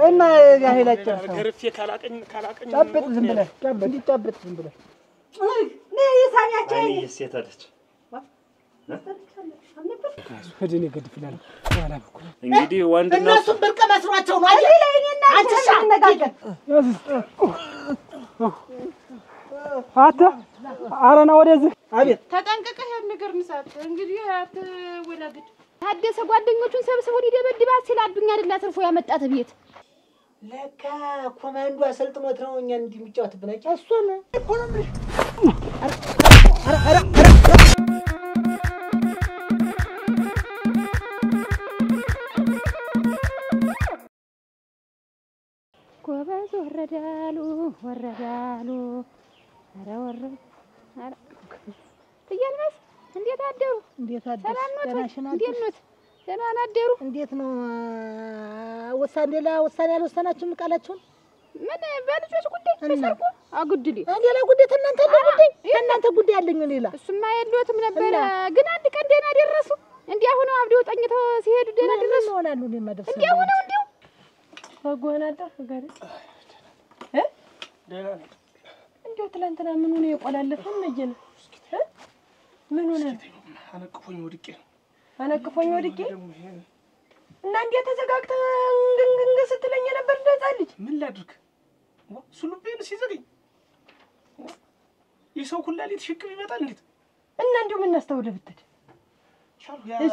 እና ያህላችሁ ገርፌ ካላቀኝ ጨብጥ ዝም ብለህ ጨብጥ ዝም ብለህ ይሳኛቸው ይሴታለች ወደኔ ገድፍላል ዋላ በኩል እንግዲህ ወንድና እነሱ ብርቅ መስሯቸው ነው አይደል ለኔና አንተሻ ነጋገር አታ አረና ወደዚህ አቤት ተጠንቀቀህ ያን ነገር ንሳት እንግዲህ አትወላግድ ታደሰ ጓደኞቹን ሰብስበው ሊደበድባት ሲላዱኝ አይደል አትርፎ ያመጣት ቤት ለካ ኮማንዶ አሰልጥኖት ነው እኛ እንዲምጫወትብን አይቻ እሱ ነው ጎበዝ ወረዳሉ አረ ወረድ አረ ትያልማስ እንዴት አደሩ ሰላም ነው እንዴት ነው ደህና አደሩ እንዴት ነው ወሳኔ ያልወሰናችሁም ቃላችሁን ምን በልጆች ጉዳይ ተሰርቆ አጉድሊ ሌላ ጉዳይ እናንተ ጉዳይ አለኝ ሌላ እሱማ ያለውትም ነበር ግን አንድ ቀን ደህና ደረሱ እንዲያ ሆነው አብደው ጠኝተው ሲሄዱ ደህና ደረሱ ሆናሉ ለማደርሰው እንዲያ ሆነው እንዲው ወጎናጣፍ ጋር ደህና ነኝ እንዴው ትላንትና ምን ሆነ የቆላለፈን ነጀነ ምን ሆነ አነቅፎኝ ወድቄ እና እንዴ ተዘጋግተ እንግንግንግ ስትለኝ ነበር እንደዛልጅ ምን ላድርግ ሱሉቤን ሲዘገኝ የሰው ኩላሊት ሽቅብ ይመጣል እንዴት እና እንዴው ምን አስተውለ ብትድ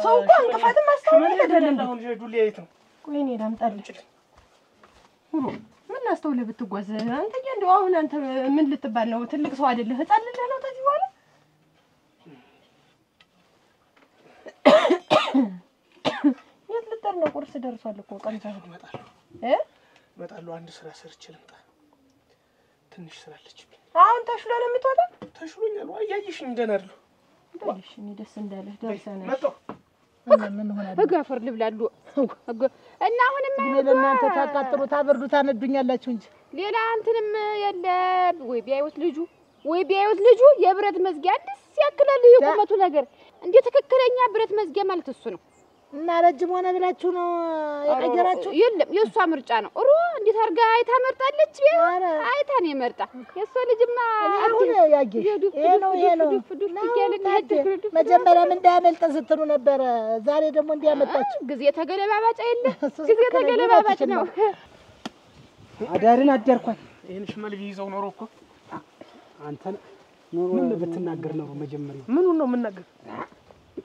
ሰው እኮ እንቅፋትም አስተውለ አይደለም አሁን ዱሊያይት ነው ቆይ እኔ ላምጣልሽ ምን አስተውለ ብትጓዝ አንተ እንደው አሁን አንተ ምን ልትባል ነው ትልቅ ሰው አይደለህ ህፃን ልጅ ነው ተዚህ በኋላ የት ልትጠር ነው ቁርስ ደርሷል እኮ ቀምተህ እመጣለሁ አንድ ስራ ሰርቼ ልምጣ ትንሽ ስራ አለችብኝ አሁን ተሽሎ ነው የምትወጣ ተሽሎኛል አያይሽኝ ደህና አይደለሁ እሺ ደስ እንዳለህ ደርሰናል መጣሁ ምን ሆነ በጋፈር ልብላሉ እና አሁንም ለእናንተ ታቃጥሩ ታበርዱ ታነዱኛላችሁ እንጂ ሌላ እንትንም የለ ወይ ቢያዩት ልጁ የብረት መዝጊያ ደስ ያክላል የቆመቱ ነገር እንዴ ትክክለኛ ብረት መዝጊያ ማለት እሱ ነው እና ረጅም ሆነ ብላችሁ ነው የቀየራችሁ የለም የሷ ምርጫ ነው ሩ እንዴት አርጋ አይታ መርጣለች አይታ ነው የመርጣ የሷ ልጅማ አሁን ያጌሽ ይሄ ነው መጀመሪያም እንዳያመልጥ ስትሉ ነበር ዛሬ ደግሞ እንዲያመጣችሁ ጊዜ ተገለባባጭ አይደለ ጊዜ ተገለባባጭ ነው አዳርን አደርኳት ይሄን ሽመል ቢይዘው ኖሮ እኮ አንተ ምን ብትናገር ነው መጀመሪያ ምኑን ነው የምናገር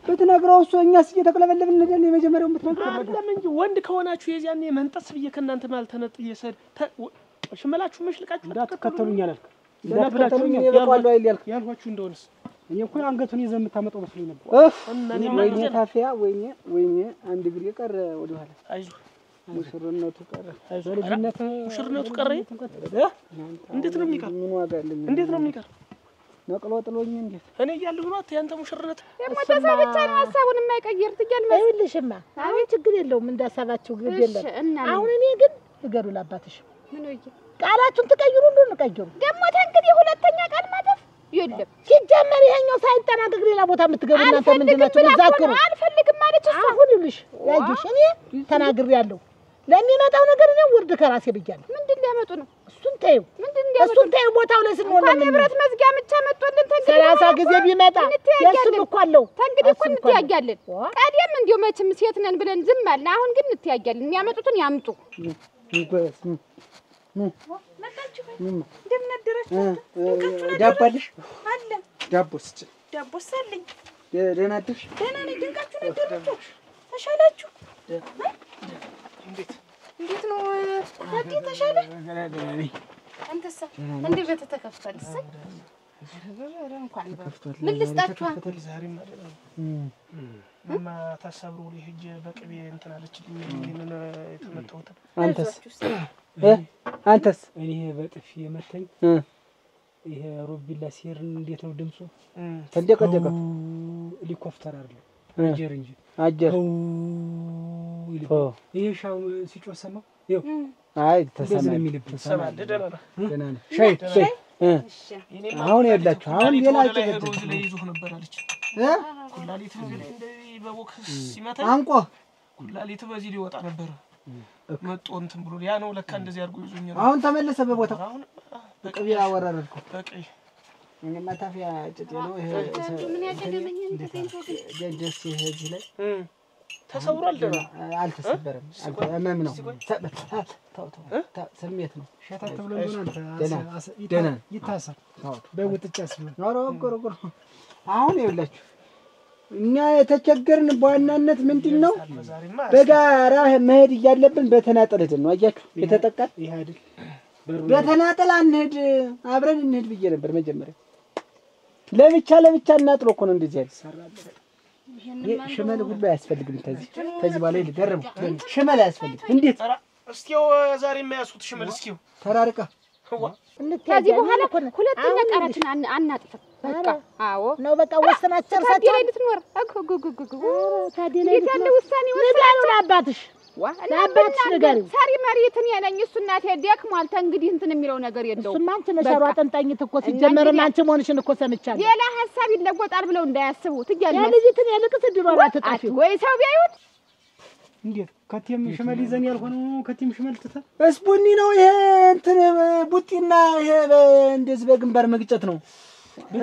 ብትነግረው እሱ እኛስ እየተቀለበለብን እንደል የመጀመሪያው ብትነግረው ለምን እንጂ ወንድ ከሆናችሁ የዚያኔ መንጠስ ብዬ ከናንተ ማለት ተነጥዬ ሰድ ሽመላችሁ መሽልቃችሁ እንዳትከተሉኝ አላልክ እንዳትከተሉኝ ያልኳለው አይል ያልኳችሁ እንደሆነስ እኔ እኮ አንገቱን ይዘህ የምታመጣው መስሎኝ ነበር ወይኔ ታፊያ ወይኔ አንድ ግሬ ቀረ ወደ ኋላ አይዞህ ሙሽርነቱ ቀረ ሙሽርነቱ ቀረ እንዴት ነው የሚቀር ምን ዋጋ አለኝ እንዴት ነው የሚቀር ነቅሎ ጥሎኝ እንዴት እኔ እያለሁ ነው ያንተ ሙሽርነት የሞተሰ ብቻ ነው ሐሳቡን የማይቀየር ትገልመስ አይልሽማ አሁን ችግር የለውም እንዳሰባችሁ ግድ የለም አሁን እኔ ግን ንገሩ ለአባትሽ ምን ወይ ቃላችሁን ትቀይሩ እንደው ንቀይሩ ደግሞ እንግዲህ ሁለተኛ ቃል ማተፍ የለም ሲጀመር ይሄኛው ሳይጠናቀቅ ሌላ ቦታ የምትገቡ እናንተ ምንድነው ልትዛክሩ አልፈልግም ማለት እሱ አሁን ይልሽ ያጂሽ እኔ ተናግሬያለሁ ለሚመጣው ነገር ነው ወርድ ከራሴ ብያለሁ ምንድን ሊያመጡ ነው እሱን ተይው እሱን ተይው ቦታው ላይ ስንሆን ነው ብረት መዝጊያ ብቻ መጥቶልን ተንግዲህ 30 ጊዜ ቢመጣ የሱም እኮ አለው ተንግዲህ እኮ እንተያያለን ቀደም እንዲው መቼም ሴት ነን ብለን ዝም አልን አሁን ግን እንተያያለን የሚያመጡትን ያምጡ መጣችሁ እንደምን አደራችሁ ዳባልሽ አለ ዳቦስ አለኝ ደህና አደርሽ ደህና ነኝ ድንቃችሁ ነገራችሁ ተሻላችሁ እንዴት ነው ታዲ ተሻለ አንተሳ እንዴ ቤት ተከፍቷል እሰይ እንኳን ምን ልስጣችሁ ዛሬ ማለት ነው ታሰብሩ ልጅ በቅቤ እንትን አለችልኝ ይሄንን የተመጣሁት አንተስ እኔ በጥፊ የመተኝ ይሄ ሮቢላ ሲር እንዴት ነው ድምጹ ተንደቀደቀ ሄሊኮፕተር አይደለም አጀር እንጂ አጀር ይሄ ሻው ሲጮህ ሰማው ይው አይ ተሰማኝ ሰማል ደህና ነህ ሻይ አሁን ያላችሁ አሁን ሌላ ሮዝ ላይ ይዞህ ነበር አለች ኩላሊት እንደዚህ በቦክስ ሲመታ አንቆ ኩላሊት በዚህ ሊወጣ ነበር መጥቶ እንትን ብሎ ያ ነው ለካ እንደዚህ አድርጎ ይዞኝ ነው። አሁን ተመለሰ በቦታው አሁን በቅቤ አወራረድኩ። በቀይ ማታፊያ ጭጤ ነው ይሄ ምን ያደገመኝ ደስ ይሄ እዚህ ላይ ተሰውሯል። ደህና አልተሰበረም። አልተመም ነው ስሜት ነው። ሸታት ብሎ እንደሆነ ደህና ይታሰር በውጥጫስ ነው። ኧረ ጎረጎረ አሁን ይኸውላችሁ እኛ የተቸገርን በዋናነት ምንድነው በጋራ መሄድ እያለብን በተናጠል ሄደን ነው። አያችሁ የተጠቃል ይሄ አይደል በተናጠል አንሄድ አብረን እንሄድ ብዬ ነበር መጀመሪያ። ለብቻ እናጥሎ እኮ ነው እንደዚህ አይደል። ሽመል ሁሉ አያስፈልግም። ከዚህ በኋላ ይገርም ሽመል አያስፈልግም። እንዴት እስኪው ዛሬ የማያሱት ሽመል እስኪው ተራርቃ ከዚህ በኋላ ሁለተኛ ቀራችን አናጥፍም። በቃ አዎ ነው በቃ ወሰናችሁ ጨርሳችሁ ታዲያ ልትኖር ታዲያ ያለ ውሳኔ ወሰናችሁ አባትሽ ለአባትሽ ንገሪው። ሳሪ መሬትን ያለኝ እሱ እናቴ ደክሟል። ተንግዲህ እንትን የሚለው ነገር የለውም። እሱማ አንቺ ነሽ አሯጠንጣኝት እኮ ሲጀመርም አንቺ መሆንሽን እኮ ሰምቻለሁ። ሌላ ሐሳብ ይለወጣል ብለው እንዳያስቡ ትያለሽ። ያልጅትን የልቅስ ድሮራ ተጣፊ ወይ ሰው ቢያዩት እንዴት ከቲም ሽመል ይዘን ያልሆነው ከቲም ሽመል ትታ እስቡኒ ነው ይሄ እንትን ቡጢና ይሄ እንደዚህ በግንባር መግጨት ነው።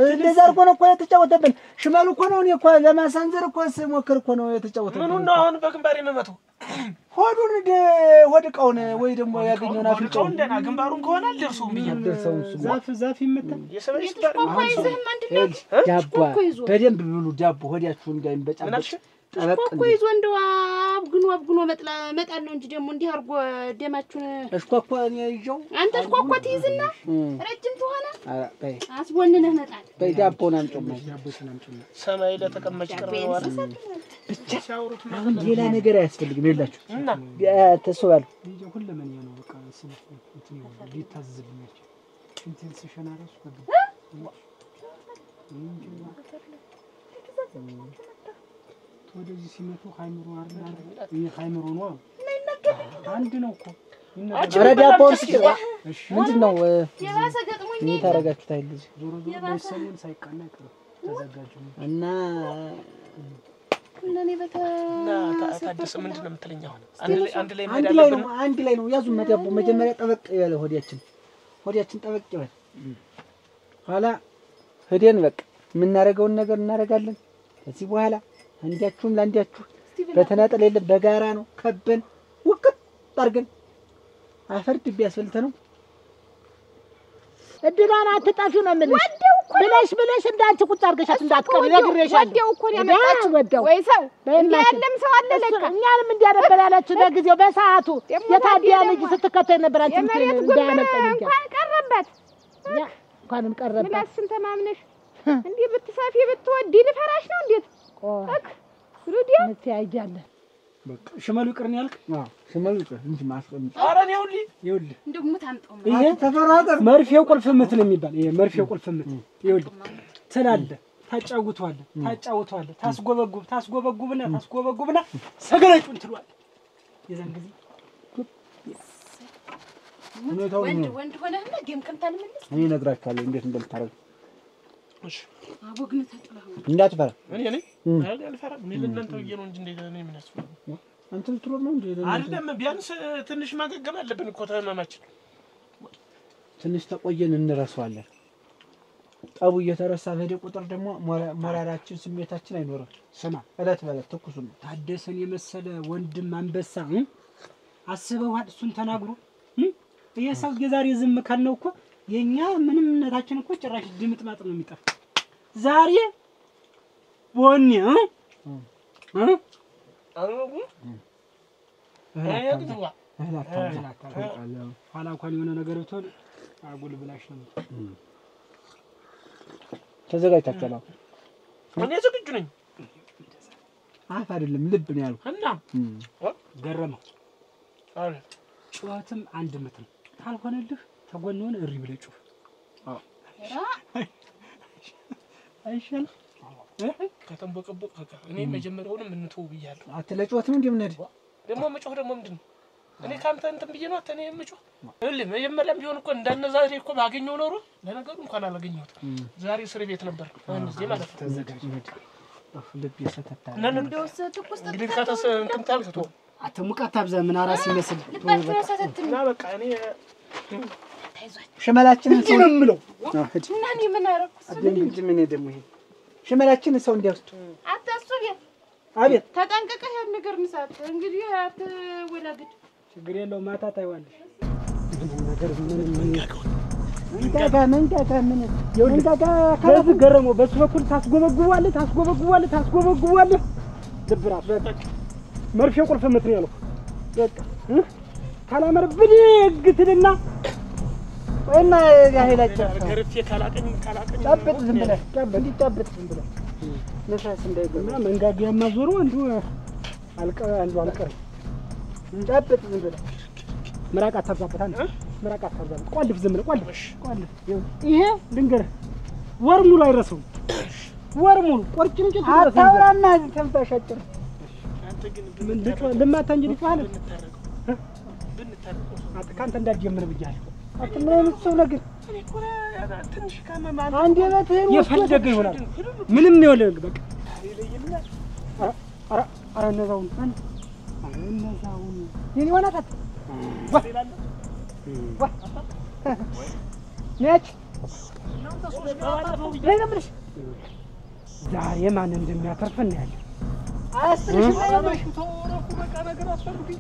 እንደዛ አርቆ ነው እኮ የተጫወተብን። ሽመሉ እኮ ነው እኔ እኮ ለማሳንዘር እኮ ስሞክር እኮ ነው የተጫወተብን። ምኑን ነው አሁን በግንባር የመመተው? ሆዱን ሆድቃውን ወይ ደግሞ ያገኘውን አፍንጫውን እንደና ግንባሩን ከሆነ አልደርሰውም ብዬ ደርሰው ዛፍ ይመታል። የሰበሽ ባር ዳቦ በደንብ ብሉ። ዳቦ ሆዲያችሁ እንዳይበጫበጭ ጠበቅ እኮ ይዞ እንደው አብግኖ መጣል ነው እንጂ ደግሞ እንዲህ አድርጎ ደማችሁን እሽኮኮ እኔ ይዤው አንተ እሽኮኮ ትይዝና ረጅም ትሆነ በይ አስቦንነህ መጣል በይ ዳቦን አምጪማ ሰማይ ለተቀመጭ ቀርበው አይደል ብቻ ሲያወሩት አሁን ሌላ ነገር አያስፈልግም። ይላችሁ እና ተሰዋል እንጂ ሁሉምን ነው በቃ ስልፍ እንትን ሊታዘዝልኝ እንትን ሲሸና ራሱ ወደዚህ ሲመጡ ሃይምሮ አይደል ይሄ ሃይምሮ ነው አንድ ነው እኮ ኧረ ዳቦውን እሺ ምንድነው የባሰ ገጥሞኝ ምን ታረጋችሁት አይደል ዞሮ በሰሙን ሳይቃና ይቀር ተዘጋጁ እና እነኔ ታደሰ ምንድነው የምትለኝ? አሁን አንድ ላይ ነው ያዙ ዳቦ መጀመሪያ ጠበቅ ያለ ሆዲያችን ጠበቅ ይበል። ኋላ ሄደን በቃ የምናረገውን ነገር እናረጋለን። ከዚህ በኋላ አንዳችሁም ለአንዳችሁ በተናጠል የለም በጋራ ነው ከበን ውቅጥ አድርገን አፈር ድብ ያስፈልተ ነው። እድሏን አትጣፊው ነው የምልሽ። ብለሽ እንዳንቺ ቁጭ አድርገሻት እንዳትቀሪ ነግሬሻለሁ። ወደው እኮ ነው ያመጣችው ወይ ሰው ያለም ሰው አለ ለካ እኛንም እንዲያነበር ያላችሁ ለጊዜው በሰዓቱ የታዲያ ልጅ ስትከተል ነበር። አንቺ እንዳያመጣኝ እንኳን ቀረበት እንኳንም ቀረበት ምላስን ተማምነሽ እንዴ ብትሳፊ ብትወዲ ልፈራሽ ነው እንዴት ሩዲያ ምትያያለ በቃ ሽመሉ ቅርን ያልክ ሽመሉ ቅር እንጂ ማስቀምጥ ኧረ ነው ይኸውልህ እንደው ታምጣው ይሄ ተፈራቀር መርፌው ቁልፍ ምት ነው የሚባል ይሄ መርፌው ቁልፍ ምት ይኸውልህ ትላለህ ታጫውተዋለህ ታስጎበጉብና ሰገረጩን ትሏል። የዛን ጊዜ ወንድ ሆነህና ደምቀም ታልመለስ እኔ እነግራችኋለሁ እንዴት እንደምታረግ። እሺ አቦግነ ተጥላው እንዳትፈራ እኔ አልፈራም። እኔ ለእናንተ ብዬ ነው እንጂ እንዴት ነው የምናስፈራው? አንተ ልትሮ ነው እንዴ? አይደለም ቢያንስ ትንሽ ማገገም አለብን እኮ ተማማችን። ትንሽ ተቆየን እንረሳዋለን። ጠቡ እየተረሳ በሄደ ቁጥር ደግሞ ሞራላችን ስሜታችን አይኖርም። ስማ እለት በለት ትኩስ ነው። ታደሰን የመሰለ ወንድም አንበሳ አስበዋል። እሱን ተናግሮ ይሄ ሰው የዛሬ ዝም ካልነው እኮ የኛ ምንምነታችን እኮ ጭራሽ ድምጥማጥ ነው የሚጠፋ። ዛሬ ቦኒ ኋላ እንኳን የሆነ ነገር ብትሆን አጉል ብላሽ ነው። ተዘጋጅታችኋል? እኔ ዝግጁ ነኝ። አፍ አይደለም ልብ ነው ያልኩት። እና ገረመው አረ ጩኸትም አንድ ምት ነው። ካልሆነልህ ተጎንነውን እሪ ብለህ ጩህ። አይሻል ከተንበቀበቅ እኔ መጀመሪያውንም እንተው ብያለሁ። አትለጩት ነው እንደምንሄድ ደግሞ መጮህ ደግሞ ምንድነው? እኔ ካንተ እንትን ብዬ ነው አተኔ የምጮህ። እልህ መጀመሪያም ቢሆን እኮ እንዳነዛሬ እኮ ባገኘው ኖሮ ለነገሩ እንኳን አላገኘሁትም። ዛሬ እስር ቤት ነበር አንዚህ ማለት ነው። ተዘጋጅ ልብ ይሰተታል። እንግዲህ ካታስ እንትን ታልክቶ አትሙቃት አብዛ ምን አራስ ይመስል እና በቃ እኔ ሽመላችንን እንዲህ ነው የምለው እና እኔ ምን አደረኩ? እንጂ ምን ደግሞ ይሄ ሽመላችንን ሰው እንዲያውስቱ አታስብ። አቤት ተጠንቀቀህ ያን ነገር ምሳት እንግዲህ አትወላግድ። ችግር የለውም ማታ ታይዋለሽ። ነገር ምንም መንጋጋ ምን መንጋጋ ከዚህ ገረመው በሱ በኩል ታስጎበጉባለህ ድብራት በቃ መርፌ ቁልፍ ምትሪ ያለው በቃ ካላመር ብድግ ትልና ወይና ያሄላችሁ ገርፌ ካላቀኝ ጫብጥ ዝም ብለህ ጫብጥ ዝም ብለህ ነፋስ እንዳይገባ መንጋጋ ያማዞሩ አንዱ አልቀር ጫብጥ ዝም ብለህ ምራቅ አታብዛበት አንተ ምራቅ አታብዛበት ቆልፍ ዝም ብለህ ቆልፍ ይሄ ልንገርህ ወር ሙሉ አይረሳውም ወር ሙሉ ቆርጭምጭት አታውራና ተንፋሽ አጭር አንተ ግን ምን ልማታ እንጂ ልፋለ ብንታረቀው አጥካንተ እንዳትጀምር ብያለሁ አትምረን ሰው ነገር እኔ እኮ ትንሽ ካመማል አንድ የበትህን የፈለገ ይሆናል ምንም ነው ያለው በቃ ኧረ እነዛውን የኔ ዋናታት ነች ዛሬ ማን እንደሚያተርፈን ያለው አያስጥልሽም ላይ ነው የምልሽ ተወረኩ በቃ ነገር አስፈልጉኝ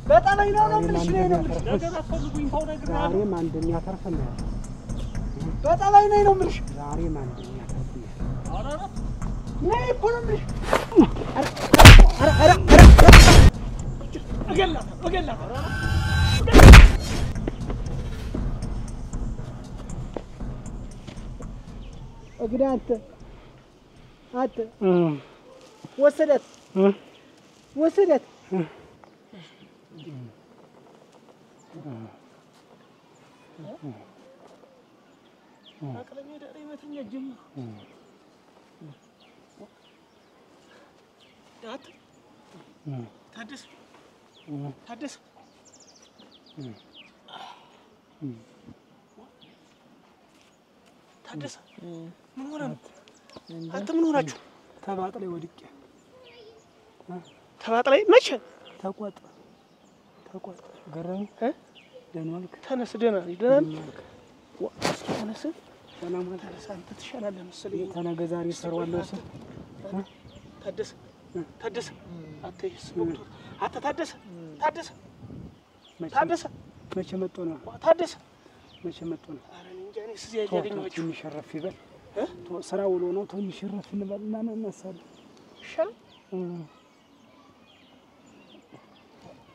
በጣም ነው የምልሽ ላይ ነው የምልሽ ነገር አስፈልጉኝ ተው ነገር ዛሬ ማን እንደሚያተርፈን ያለው በጣም ነው የምልሽ ዛሬ ማን እንደሚያተርፈን ያለው አራራ ነይ እኮ ነው የምልሽ ወገላ እንግዲህ አንተ ወሰደት አቅለኛ ዳሬ መተኛ ጀምሩ ታደሰ ምን ሆነ ነው አንተ ምን ሆናችሁ ተባጥላይ ወድቄ ተባጥላይ መቼ ተቆጥ ገረም ደህና ዋልክ ተነስ ደህና እስኪ ተነስ ሰላም ተነስ አንተ ትሻላለህ መሰለኝ ተነገ ዛሬ ሰርዋለሁ እሱ ታደሰ አትይስ አንተ ታደሰ መቼ መጥቶ ነው ታደሰ መቼ መጥቶ ነው ኧረ እኔ እንጃ እኔስ እዚያ ያገኘኋችሁ ትንሽ ረፍ ይበል ስራ ውሎ ነው ትንሽ ረፍ እንበልና እንነሳለን ይሻላል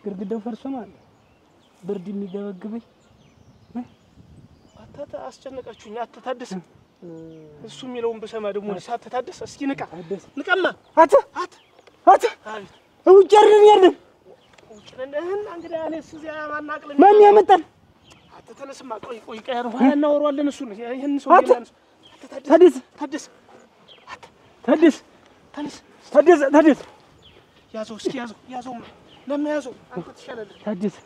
ግርግዳው ፈርሶ ማለት ብርድ የሚገበግበኝ አታታ አስጨነቃችሁኝ አታታደሰ እሱ የሚለውን በሰማ ደግሞ ሳታታደሰ እስኪ ንቀማ አታ አቤት ውጭ አይደለም ውጭነን እንግዲህ እኔስ እዚያ ማናቅለ ማን ያመጣል አትተነስማ ቆይ ቀር ኋላ እናወራዋለን እሱ ነው ይሄን ሰው ይላንስ ታደሰ ያዘው እስኪ ያዘው ለምን ያዘው አንተ ትሻላለህ ታደሰ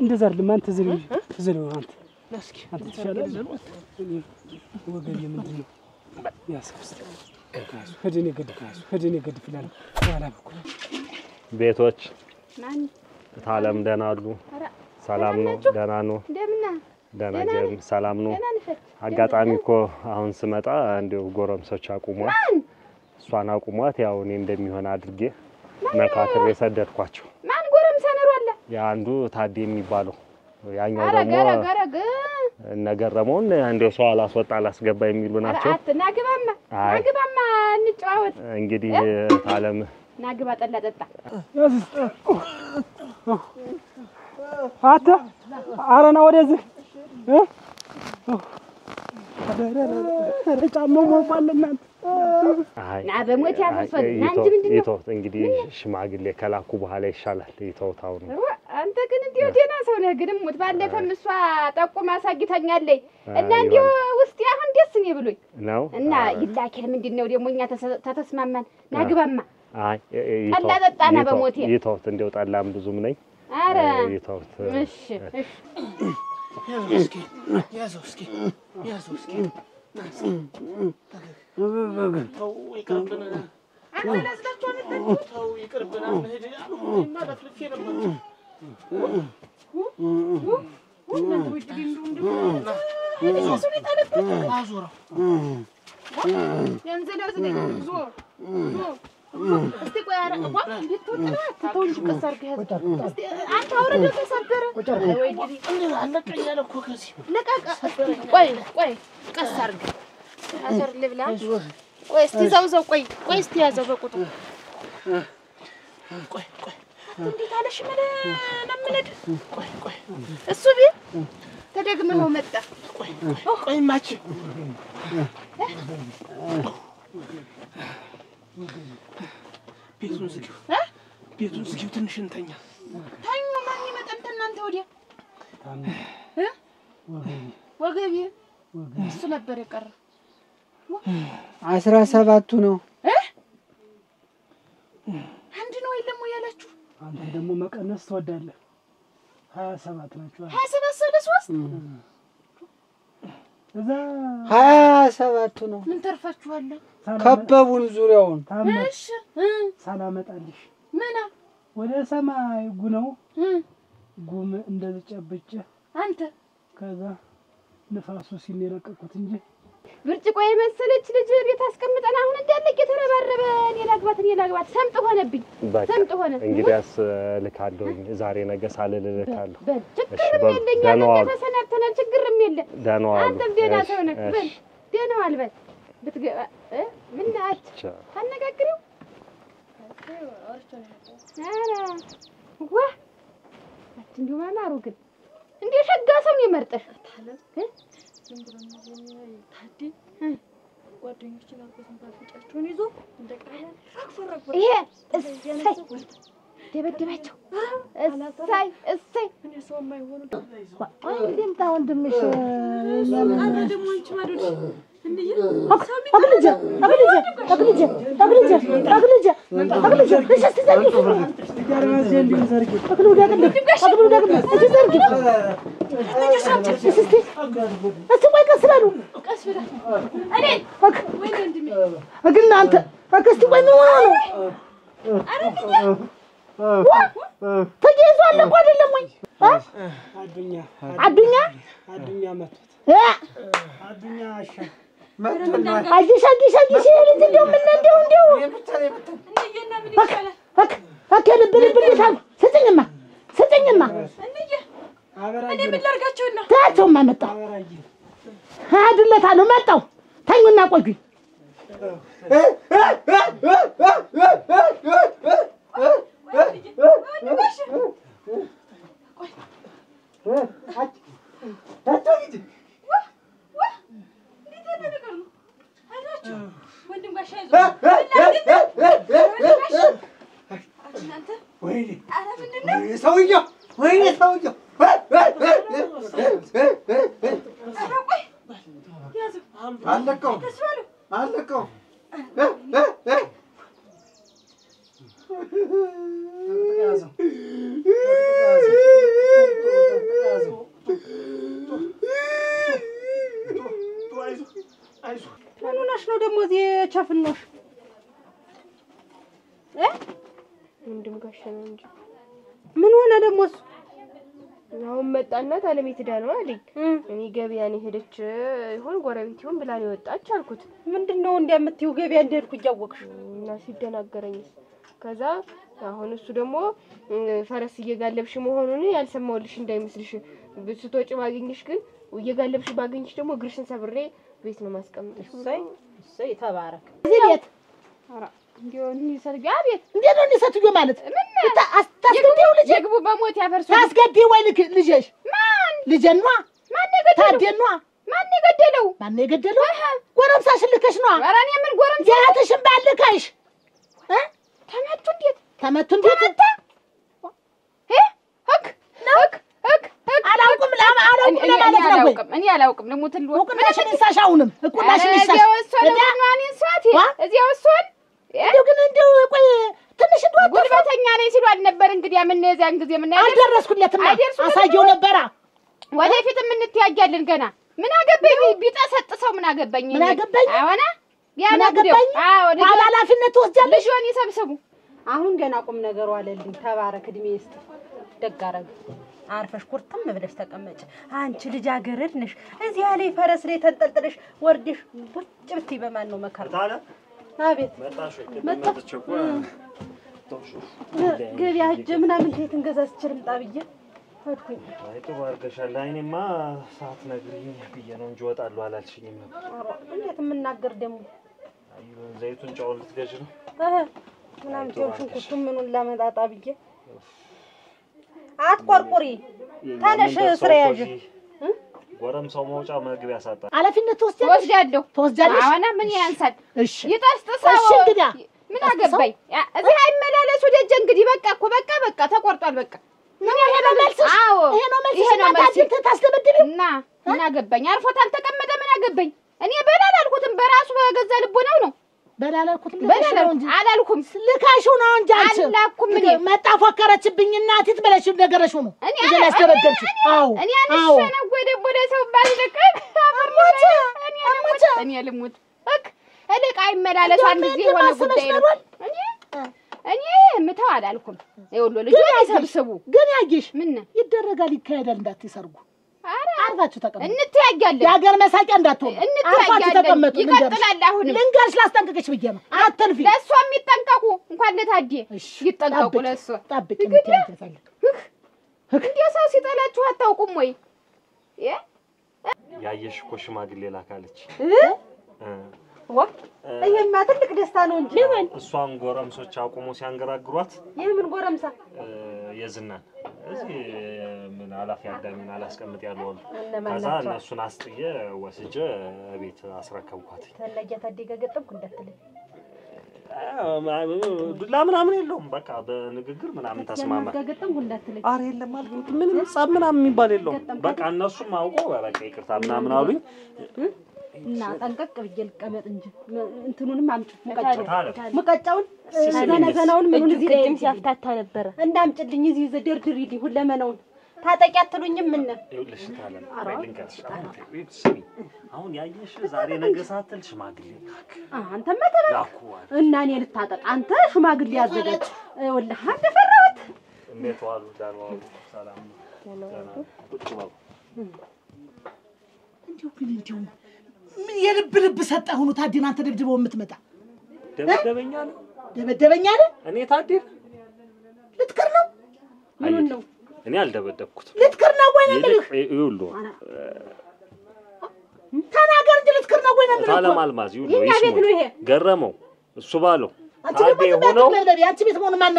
እንደዛ አይደለም አንተ ዝም አንተ እስኪ አንተ ትሻላለህ ወገኔ ምንድን ነው ያስፈስ ሄደን ገድፍላል በኋላ በኩል ቤቶች ማን ታለም ደህና አሉ ሰላም ነው ደህና ነው ደህና ሰላም ነው አጋጣሚ እኮ አሁን ስመጣ እንደው ጎረምሶች አቁሟት እሷን አቁሟት ያው እኔ እንደሚሆን አድርጌ መካከል የሰደድኳቸው ማን ጎረምሳ ነሯለ ያንዱ ታዴ የሚባለው ያኛው ደግሞ ነገረመውን እንደው ሰው አላስወጣ አላስገባ የሚሉ ናቸው ናግባማ እንጫወት እንግዲህ ታለም ናግባ ጠላ ጠጣ አታ አረና ወደዚህ ጫማው ሞቋል እናንተ ና በሞት ያፈሰል ናንጂ ምንድነው ይተውት እንግዲህ ሽማግሌ ከላኩ በኋላ ይሻላል ይተውታው ነው አንተ ግን እንዲው ደና ሰው ነህ ግን ሞት ባለፈም እሷ ጠቁማ ሳግታኛለች እና እንዲው ውስጥ አሁን ደስ ነው ብሎኝ ነው እና ይላከል ምንድነው ደሞኛ ተተስማማን ናግባማ አይ ጠላ ጠጣና በሞት ይተውት እንደው ጠላም ብዙም ነኝ አረ ይተውት እሺ ያዘው እስኪ ተው ይቅርብን። ተው ይቅርብን። አንሄድ ማለት ልፌ ነበር። እስቲ ቆይ እንዴት ተው እንጂ ቀስ አድርገህ እስቲ አንተ አውረደው ተሰበረ ወይ ግዲ አለቀኝ አለ እኮ ከዚህ ለቀቀ ቆይ ቀስ አድርገህ አሰር ልብላ ቆይ እስቲ ዘውዘው ቆይ እስቲ ያዘው በቁጡ ቆይ እንዴት አለሽ ለምነድ ቆይ እሱ ቢል ተደግመው መጣ ቆይ ማች ቤቱን ዝጊው ትንሽ እንተኛ። ታኙ ማን ይመጣል እናንተ ወዲያ ወገቤ እሱ ነበር የቀረ 17ቱ ነው አንድ ነው የለም ያላችሁ አንተ ደግሞ መቀነስ ትወዳለህ 27 ናቸው 27 ሰው ለሶስት እዛ 27ቱ ነው ምን ተርፋችኋል ከበቡን ዙሪያውን እሺ ሳላመጣልሽ ምና ወደ ሰማይ ጉነው ጉም እንደዚህ ጨብጬ አንተ ከዛ ንፋሱ ሲነለቀቁት እንጂ ብርጭቆ የመሰለች ልጅ ቤት አስቀምጠን አሁን እንዳለቅ የተረባረበ እኔ ላግባት ሰምጥ ሆነብኝ ሰምጥ ሆነ እንግዲያስ ልካለሁኝ ዛሬ ነገ ሳልል ልካለሁ ችግርም የለኝ ተሰናብተናል ችግርም የለ አንተም ደህና ሰው ነህ በል ደህና ዋል በል ብትገባ ምን ናት ታነጋግሪው ኧረ ዋ እንዲሁ ማማሩ ግን እንዴ ሸጋ ሰው ነው የመርጠሽ ጓደኞችን አልቆም ባፍጫቸውን ይዞ እንደቀረ አክፈረፈ ይሄ ደበደባቸው እሰይ እኔ ሰው የማይሆኑ እንዴት ወንድምሽ ቃል ደግሞ አንቺ ማዶሽ እንዴ አግልጃ አጂሽ እንደው ምን እንደው ልብልሻል ስጥኝማ እኔ ምን ላርጋቸውና ታቸውማ መጣሁ አድለታለሁ መጣሁ ተኙና ቆዩኝ ወንድም ጋሻ ይዞ ሰውዬው አለቀው ምን ሆነሽ ነው ደግሞ እዚህ ቸፍኖሽ ወንድም ጋሻ ነው እንጂ ምን ሆነ ደግሞ እሱ አሁን መጣና ታለቤት ዳ ነው አለኝ እኔ ገበያ ነው ሄደች ይሁን ጎረቤት ይሁን ብላ ነው ወጣች አልኩት ምንድነው እንደምትዩ ገበያ እንደሄድኩ እያወቅሽ እና ሲደናገረኝ ከዛ አሁን እሱ ደግሞ ፈረስ እየጋለብሽ መሆኑን ያልሰማውልሽ እንዳይመስልሽ ብትወጪ ባገኝሽ ግን እየጋለብሽ ባገኝሽ ደግሞ ግርሽን ሰብሬ ቤት ነው ማስቀምጥሽ እሰይ ተባረክ እዚህ ቤት አራ እንዲሆን ይሰርጋ ቤት እንዴት ነው እንደሰትዩ ማለት ታስገዲው ልጅ የግቡ በሞት ያፈርሱ ታስገዲው ወይ ልጅሽ ማን ልጅኗ ማን የገደለው ታደኗ ማን የገደለው ጎረምሳሽ ልከሽ ነው ኧረ እኔ ምን ጎረምሳ ያተሽም ባልከሽ ተመቱ እንዴት አላውቅም ለማለት ነው ወይ እኔ አላውቅም ልሙትል እቁናሽን ይሳሻውንም እቁናሽን ይሳሽ እዚያው እሱን እንደው ቆይ ትንሽ እንደው ጉልበተኛ ነኝ ሲሉ አልነበር እንግዲህ ምን የዚያን ጊዜ ምን አልደረስኩለትም አሳየው ነበራ ወደፊት ምን ትያያለን ገና ምን አገባኝ ቢጠሰጥሰው ምን አገባኝ አዎና ያናገባኝ ኃላፊነት ትወስጃለሽ ልጅዎን ይሰብስቡ አሁን ገና ቁም ነገሩ አለልኝ ተባረክ እድሜ ይስጥ ደግ አረግ አርፈሽ ኩርተም ብለሽ ተቀመጭ አንቺ ልጅ አገረድ ነሽ እዚህ ያለ ፈረስ ላይ ተንጠልጥለሽ ወርድሽ ቡጭ ብትይ በማን ነው መከራ ታለ አቤት መጣሽ ገበያ ሂጅ ምናምን ከየት እንገዛስ ችልምጣ ብዬ ሄድኩኝ አይቶ ባርከሻል አይኔማ ሰዓት ነግሪኝ ብዬ ነው እንጂ ወጣለሁ አላልሽኝም ነበር እንዴት የምናገር ደግሞ ዘይቱን ጫው ልትገዥ ነው ምናምን ሽንኩርቱን ምኑን ላመጣጣ ብዬ አትቆርቁሪ ተነሽ ስራ ያዥ ጎረምሳው መውጫ መግቢያ ሳጣ ኃላፊነት ትወስጃለሽ አዎና ምን ያንሳል ይጠስጥሰው እሺ እንግዲህ ምን አገባኝ እዚህ አይመላለሱ ደጀ እንግዲህ በቃ እኮ በቃ ተቆርጧል በቃ ምን ያለመልስሽ አዎ ይሄ ነው መልስ ታስደብድብና ምን አገባኝ አርፎት አልተቀመጠ ምን አገባኝ እኔ በላልኩትም በራሱ በገዛ ልቦናው ነው በላልኩትም ነው እንጂ አላልኩም ልካሽው ነው እንጂ አንቺ አላልኩም እኔ መጣ ፎከረችብኝ እናት ትበለሽ ነገረሽ ነው እኔ ያስደበደብሽ አዎ እኔ አንሸነው ወደ ሰው ባልለቀቅ አሞች እኔ ልሙት እልቅ አይመላለሱ አንድ ጊዜ ሆነ ጉዳይ ነው እኔ ምተው አላልኩም ይኸውልህ ልጅ ይሰብስቡ ግን ያጊሽ ምን ይደረጋል ይካሄዳል እንዳትሰርጉ አርጋችሁ ተቀመጡ እንተያያለን ያገር መሳቂያ እንዳትሆኑ አርፋችሁ ተቀመጡ ይቀጥላል አሁን ልንገርሽ ላስጠንቅቅሽ ብዬ ነው አትልፊ ለሷም ይጠንቀቁ እንኳን ለታዲ ይጠንቀቁ ለሷ ጠብቂ ምትያንተሳለ እንዴ ሰው ሲጠላችሁ አታውቁም ወይ ያየሽ እኮ ሽማግሌ ላካለች ይሄማ ትልቅ ደስታ ነው እንጂ ለምን እሷን ጎረምሶች አቁሞ ሲያንገራግሯት የምን ጎረምሳ የዝናን እዚህ ምን አላፊ አዳሚን አላስቀምጥ ያለው ከዛ እነሱን አስጥዬ ወስጄ ቤት አስረከብኳት ተለየ ታዲገ ገጠምኩ እንዳትልኝ ዱላ ምናምን የለውም በቃ በንግግር ምናምን ተስማማ ገጠምኩ እንዳትልኝ አረ የለም አልኩት ምንም ጻብ ምናምን የሚባል የለውም በቃ እነሱም አውቀው በቃ ይቅርታ ምናምን አሉኝ እና ጠንቀቅ ብዬ ልቀመጥ እንጂ እንትኑንም አምጪ ሙቀጫውን ዘነዘናውን ምኑን እዚህ ላይ ሲያፍታታ ነበር እንዳምጭልኝ እዚህ ዘደርድሪልኝ ሁለመናውን ታጠቂ አትሉኝም ምን ይኸውልሽ ታለም ባይልንካሽ አሁን ያየሽ ዛሬ ነገ ሳትል ሽማግሌ አንተማ ተላኩ እና እኔ ልታጠቅ አንተ ሽማግሌ ያዘጋጅ ወላሂ አደፈራሁት እንዴት ዋሉ ዳንዋሉ ሰላም ቁጭ በሉ እንዲሁ ምን የልብ ሰጣ ሆኖ ታዲና አንተ ደብድበው የምትመጣ ደበደበኛ ነው እኔ ታዲር ልትከር ነው ምን ነው እኔ አልደበደብኩትም ልትከር ነው ወይ ነው ይውሉ ተናገር እንጂ ልትከር ነው ወይ ነው ታለም አልማዝ ይውሉ ይስሙ ገረመው እሱ ባለው ታዲያ ሆነው ያንቺ ቤት ሆነ ማን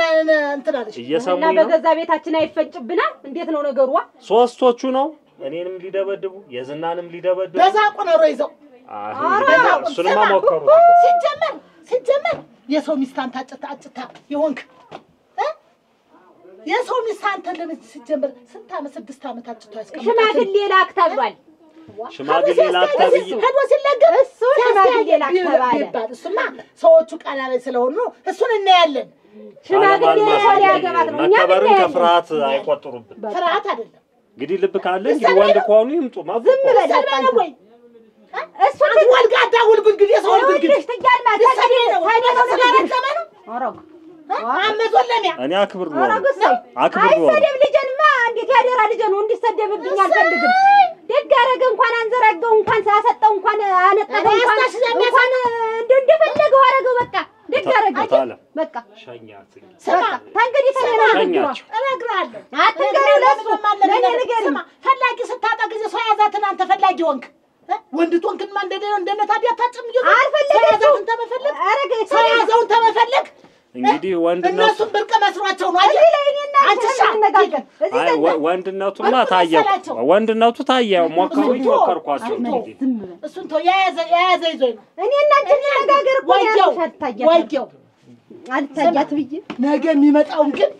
እንትን አለሽ እና በገዛ ቤታችን አይፈጭብና እንዴት ነው ነገሩ ሶስቶቹ ነው እኔንም ሊደበድቡ የዝናንም ሊደበድቡ በዛ ቆነሮ ይዘው እሱንማ ሞከሩ ሲጀመር የሰው ሚስት አንተ አጭታ ይሆንክ የሰው ሚስት አንተ ለምን ሲጀመር ስንት ዓመት 6 ዓመት አጭቶ ያስቀምጣል ሽማግሌ ላክ ተብሏል ሽማግሌ ላክ ተብዬ ሄዶ ሲለገር እሱ ሽማግሌ ላክ ተባለ እሱማ ሰዎቹ ቃል ላይ ስለሆኑ እሱን እናያለን ሽማግሌ ያገባት ነው መከበርን ከፍርሃት አይቆጥሩብን ፍርሃት አይደለም እንግዲህ ልብ ካለ እንግዲህ ወንድ ከሆኑ ይምጡ ማብቁ ዝም በለጣን ወይ እሱ ወልጋዳ ወልጉን ግዴ ሰው ወልጉን ግዴ ትያል ማለት ነው አረግ አመዞለሚያ እኔ አክብር ነው አይሰደብ ልጅንማ እንዴት ያደራ ልጅ ነው እንዲሰደብብኝ አልፈልግም ደግ አረገ እንኳን አንዘራገው እንኳን ሳሰጠው እንኳን አነጠቀው እንኳን እንደፈለገው አረገው በቃ ደግ አረገ በቃ ሸኛት በቃ ታንገዲ ተነና እነግራለሁ አትንገረው ለሱ ለኔ ንገሪ ፈላጊ ስታጣ ጊዜ ሰው ያዛትን አንተ ፈላጊ ወንክ ወንድ ጦንክማ እንደነ ታዲያ ታጭም ይዘው አልፈልግም ተመፈለግ አረገ ሰው ያዛውን ተመፈለግ እንግዲህ ወንድነቱ እነሱ ብርቅ መስሯቸው ነው አይደል አንቺ እንነጋገር ወንድነቱማ ታየው ወንድነቱ ታየው ሞከርኳቸው እንግዲህ እሱን ተው ያያዘ ይዞኝ እኔ እና አንቺ እንነጋገር እኮ ወይየው አልታያት ብዬ ነገ የሚመጣውን ግን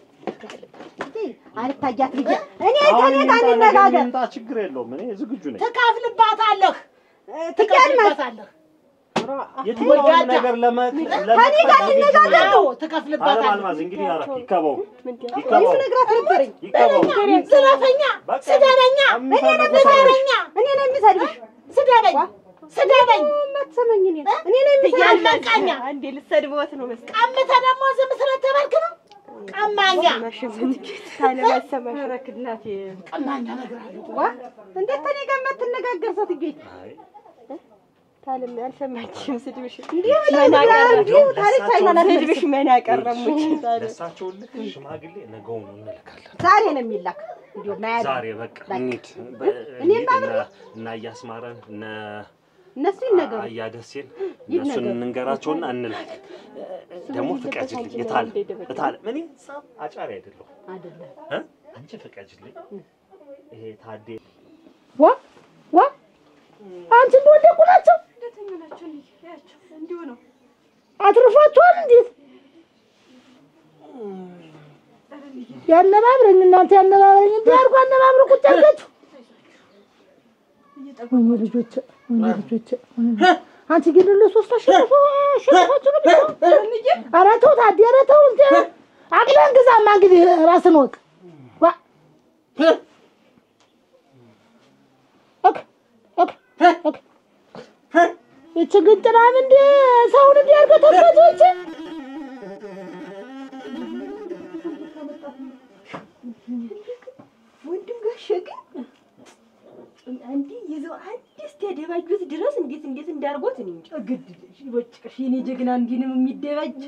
አልታያት ብዬ እኔ ከኔ ጋር እንነጋገር ችግር የለውም እኔ ዝግጁ ነኝ ተካፍልባታለህ የትኛውን ነገር ከእኔ ጋር ሊነጋገር ነው ትከፍልበታለህ። አልማዝ እንግዲህ ኧረ ይከበው ነግራት ነበረኝ። ስለፈኛ ስደበኛ እኔ ነኝ የምሰድብሽ። ስደበኝ ማትሰማኝ እኔ ነኝ የምሰድብሽ። አንዴ ልትሰድብዎት ነው መሰለኝ። ቀምተህ ደግሞ ዝም ስለተባልክ ነው ቀማኛ ታለማሰማሽረክናቴ ቀማኛ እነግርሃለሁ። እንዴት ከእኔ ጋር የማትነጋገር ሴትዮ ታለም ያልሰማችም ስድብሽ እንዴ ታሪክ ሳይሆን ስድብሽ ምን ያቀረሙኝ ደሳቸው ልክ ሽማግሌ ነገው ነው እንልካለን። ዛሬ ነው የሚላክ እንዴ ማያድ ዛሬ በቃ እንሂድ እና እያስማረን እነሱ ይነገሩ አያደሴን እነሱን እንንገራቸውና እንልክ። ደግሞ ፍቀጅልኝ እታለ ምን ጻፍ አጫሪ አይደለም አንቺ ፍቀጅልኝ። ይሄ ታዴ አንቺ እንደወደቁ ናቸው እንደተኛላችሁ ያቸው እንዲሁ ነው አትርፋችኋል። እንዴት ያነባብረኝ እናንተ ያነባብረኝ እንዴ አርጎ አነባብሩ ቁጭ አድርጋችሁ ልጆች አንቺ ግን ለሶስት አሽራችሁ ነው። ኧረ ተው ታዲያ ኧረ ተው እንዴ አቅለን ግዛማ እንግዲህ ራስን ወቅ እቺ ግን ጥራም እንደ ሰውን እንደ ያርገተፈቶች ወንድም ጋሼ ግን አንዲ ይዘው አዲስ ተደባጁት ድረስ እንዴት እንዳርጎት እኔ እንጂ ግድልሽ ይወጭቅሽ የኔ ጀግና እንዲንም የሚደባጅ